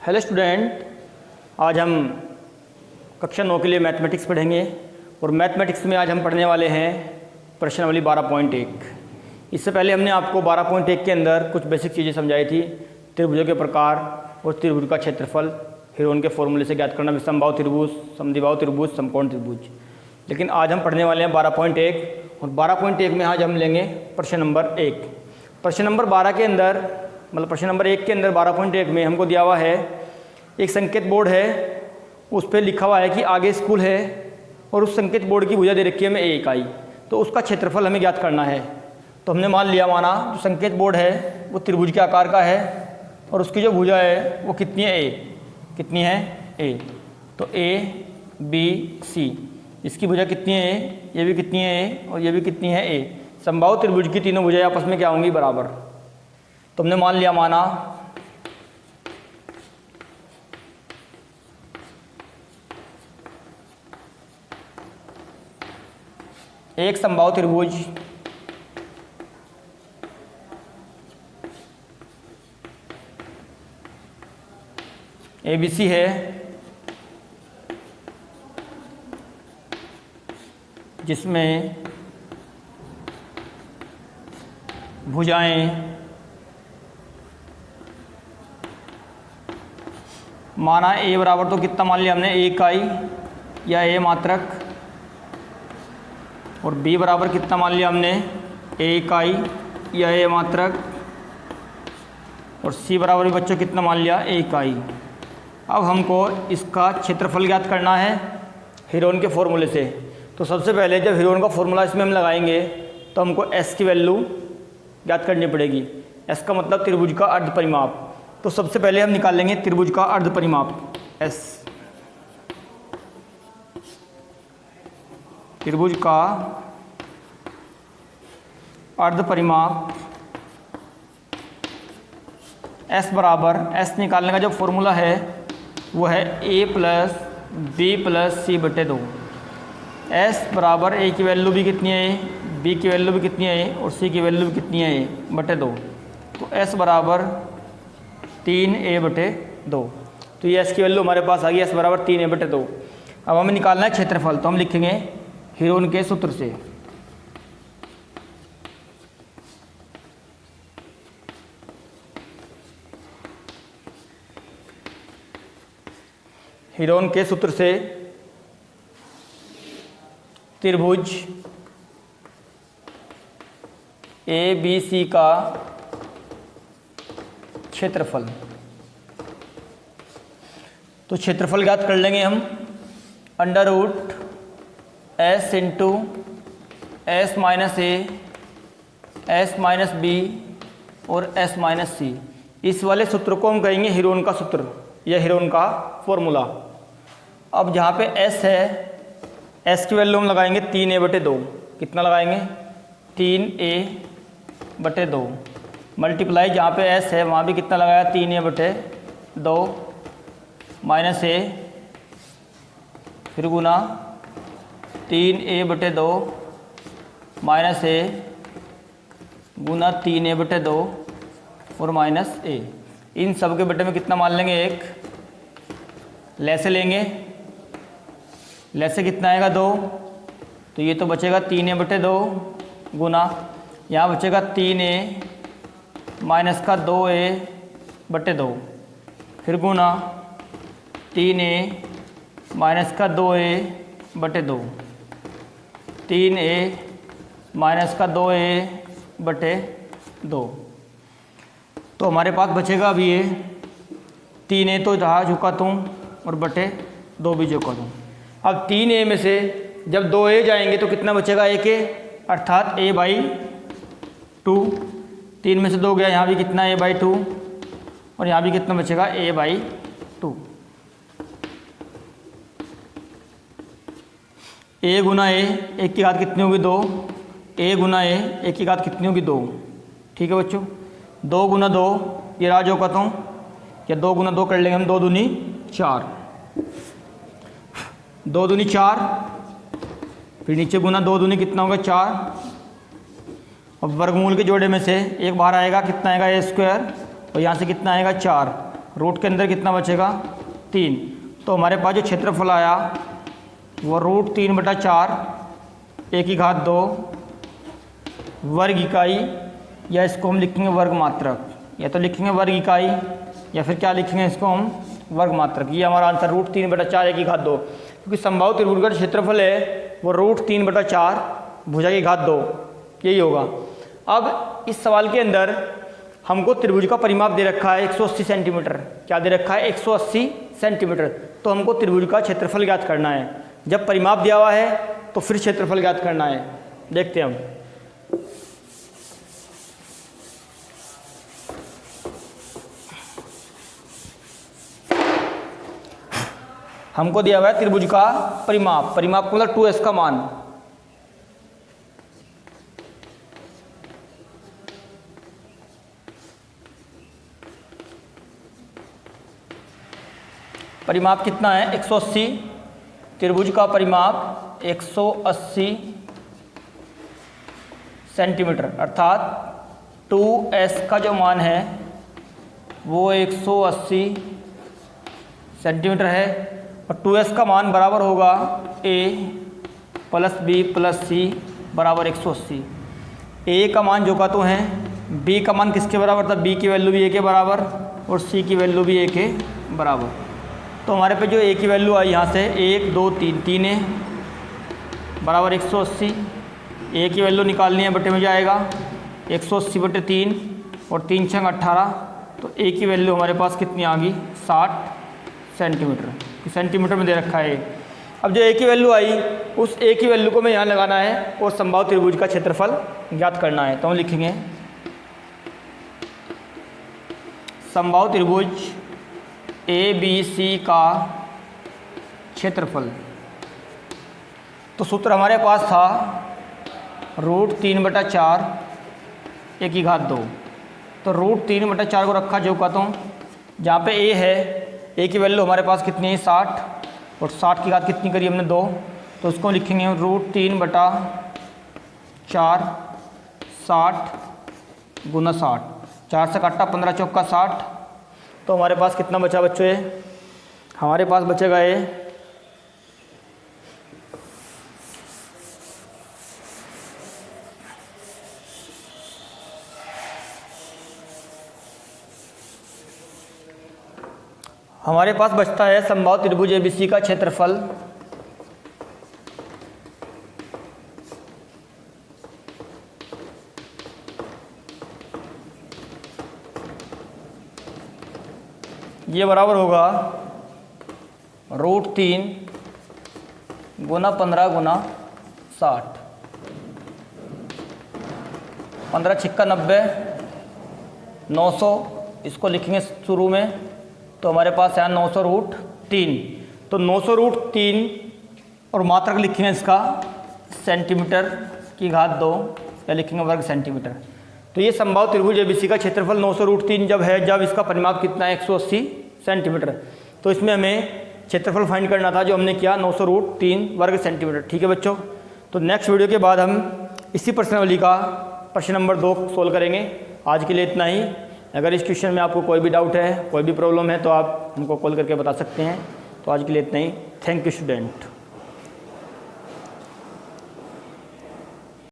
Hello student, आज हम कक्षा 9 के लिए मैथमेटिक्स पढ़ेंगे और मैथमेटिक्स में आज हम पढ़ने वाले हैं प्रश्नावली 12.1। इससे पहले हमने आपको 12.1 के अंदर कुछ बेसिक चीज़ें समझाई थी। त्रिभुजों के प्रकार और त्रिभुज का क्षेत्रफल, हीरोन के फॉर्मूले से ज्ञात करना, विषमबाहु त्रिभुज, समद्विबाहु त्रिभुज, समकोण त्रिभुज। लेकिन आज हम पढ़ने वाले हैं 12.1 और 12.1 में आज हम लेंगे प्रश्न नंबर 1। प्रश्न नंबर 12 के अंदर मतलब प्रश्न नंबर 1 के अंदर 12.1 में हमको दिया हुआ है एक संकेत बोर्ड है, उस पर लिखा हुआ है कि आगे स्कूल है और उस संकेत बोर्ड की भुजा दे रखी है हमें ए इकाई, तो उसका क्षेत्रफल हमें ज्ञात करना है। तो हमने माना जो संकेत बोर्ड है वो त्रिभुज के आकार का है और उसकी जो भुजा है वो कितनी है, कितनी है ए। तो ए बी सी, इसकी भुजा कितनी है ए, ये भी कितनी है ए और ये भी कितनी है ए। समबाहु त्रिभुज की तीनों भुजाएं आपस में क्या होंगी, बराबर। तो हमने माना एक समबाहु त्रिभुज ABC है जिसमें भुजाएं माना ए बराबर, तो कितना मान लिया हमने, ए इकाई या ए मात्रक, और बी बराबर कितना मान लिया हमने, ए इकाई या ए मात्रक, और सी बराबर भी बच्चों कितना मान लिया, ए इकाई। अब हमको इसका क्षेत्रफल ज्ञात करना है हीरोन के फॉर्मूले से। तो सबसे पहले जब हीरोन का फॉर्मूला इसमें हम लगाएंगे तो हमको एस की वैल्यू ज्ञात करनी पड़ेगी। एस का मतलब त्रिभुज का अर्ध परिमाप। तो सबसे पहले हम निकाल लेंगे त्रिभुज का अर्ध परिमाप एस। त्रिभुज का अर्ध परिमाप एस बराबर, एस निकालने का जो फॉर्मूला है वो है ए प्लस बी प्लस सी बटे 2। एस बराबर ए की वैल्यू भी कितनी है, बी की वैल्यू भी कितनी है और सी की वैल्यू भी कितनी है, बटे 2। तो एस बराबर 3a बटे 2। तो ये एस की वैल्यू हमारे पास आ गई, एस बराबर 3a बटे 2। अब हमें निकालना है क्षेत्रफल, तो हम लिखेंगे हीरोन के सूत्र से हीरोन के सूत्र से त्रिभुज ABC का क्षेत्रफल। तो क्षेत्रफल ज्ञात कर लेंगे हम under root s into s minus a, s minus b और एस माइनस सी। इस वाले सूत्र को हम कहेंगे हीरोन का सूत्र या हीरोन का फॉर्मूला। अब जहाँ पे एस है, एस की वैल्यू हम लगाएंगे 3a बटे 2। कितना लगाएंगे, 3a बटे 2 मल्टीप्लाई, जहाँ पे एस है वहाँ भी कितना लगाया, 3a बटे 2 माइनस ए, फिर गुना 3a बटे 2 माइनस ए गुना 3a बटे 2 और माइनस ए। इन सब के बटे में कितना मान लेंगे, 1। लैसे लेंगे, लैसे कितना आएगा, 2। तो ये तो बचेगा 3a बटे 2 गुना, यहाँ बचेगा 3a माइनस का 2a बटे 2, फिर गुना 3a माइनस का 2a बटे 2, 3a माइनस का 2a बटे 2। तो हमारे पास बचेगा अभी ये 3a तो जहाँ झुका दूँ और बटे 2 भी झुका दूँ। अब 3a में से जब 2a जाएंगे तो कितना बचेगा, 1a, अर्थात a बाई 2। 3 में से 2 गया, यहाँ भी कितना, a बाई 2 और यहाँ भी कितना बचेगा, a by 2। a Guna a, एक की घात कितनी होगी, 2। a गुना a, एक की घात कितनी होगी, 2। ठीक है बच्चों, 2 गुना 2 ये राज होगा तो या 2 गुना 2 कर लेंगे हम, 2 दूनी 4, 2 दूनी 4, फिर नीचे गुना 2 दूनी कितना होगा, 4। अब वर्गमूल के जोड़े में से एक बाहर आएगा, कितना आएगा, a स्क्वायर, और यहाँ से कितना आएगा, 4। रूट के अंदर कितना बचेगा 3। तो हमारे पास जो क्षेत्रफल आया वो √3/4 एक की घात 2 वर्ग इकाई, या इसको हम लिखेंगे वर्ग मात्रक, या तो लिखेंगे वर्ग इकाई या फिर क्या लिखेंगे इसको हम वर्ग मात्रक। ये हमारा आंसर √3/4 एक की घात 2, क्योंकि संभावित त्रिभुज का क्षेत्रफल है वो √3/4 भुजा की घात 2 यही होगा। अब इस सवाल के अंदर हमको त्रिभुज का परिमाप दे रखा है 180 सेंटीमीटर। क्या दे रखा है 180 सेंटीमीटर। तो हमको त्रिभुज का क्षेत्रफल ज्ञात करना है। जब परिमाप दिया हुआ है तो फिर क्षेत्रफल ज्ञात करना है। देखते हैं हम। हमको दिया हुआ है त्रिभुज का परिमाप, परिमाप को मतलब 2s का मान। परिमाप कितना है 180, त्रिभुज का परिमाप 180 सेंटीमीटर, अर्थात 2s का जो मान है वो 180 सेंटीमीटर है, और 2s का मान बराबर होगा a + b + c बराबर 180। a का मान जो का तो है, b का मान किसके बराबर था, b की वैल्यू भी a के बराबर और c की वैल्यू भी a के बराबर। तो हमारे पे जो a की वैल्यू आई यहाँ से 1 2 3 3 है बराबर 180। a की वैल्यू निकालनी है, बटे में जाएगा 180/3 और 3 × 18, तो a की वैल्यू हमारे पास कितनी आ गई 60 सेंटीमीटर। सेंटीमीटर में दे रखा है। अब जो a की वैल्यू आई उस a की वैल्यू को मैं यहाँ लगाना है और संभावित त्रिभुज का क्षेत्रफल ज्ञात करना है। तो हम लिखेंगे संभावित त्रिभुज ABC का क्षेत्रफल। तो सूत्र हमारे पास था √3/4 एक की घात 2। तो √3/4 को रखा जो कहता हूँ, जहाँ पे a है, a की वैल्यू हमारे पास कितनी है 60, और 60 की घात कितनी करी हमने 2, तो उसको लिखेंगे √3/4 60 × 60, 4 से काटा 15 चौका 60। तो हमारे पास कितना बचा बच्चों है, हमारे पास बचेगा ये हमारे पास बचता है संभावित त्रिभुज ABC का क्षेत्रफल ये बराबर होगा √3 × 15 × 60, 15 छिक्का 90, 900 इसको लिखेंगे शुरू में, तो हमारे पास है 900√3। तो 900√3 और मात्रक लिखेंगे इसका सेंटीमीटर की घात 2, या लिखेंगे वर्ग सेंटीमीटर। तो ये संभावित त्रिभुज ABC का क्षेत्रफल 900√3 जब है, जब इसका परिमाप कितना है 180 सेंटीमीटर। तो इसमें हमें क्षेत्रफल फाइंड करना था, जो हमने किया 900√3 वर्ग सेंटीमीटर। ठीक है बच्चों, तो नेक्स्ट वीडियो के बाद हम इसी प्रश्नावली का प्रश्न नंबर 2 सोल्व करेंगे। आज के लिए इतना ही। अगर इस क्वेश्चन में आपको कोई भी डाउट है, कोई भी प्रॉब्लम है, तो आप हमको कॉल करके बता सकते हैं। तो आज के लिए इतना ही। Thank you student.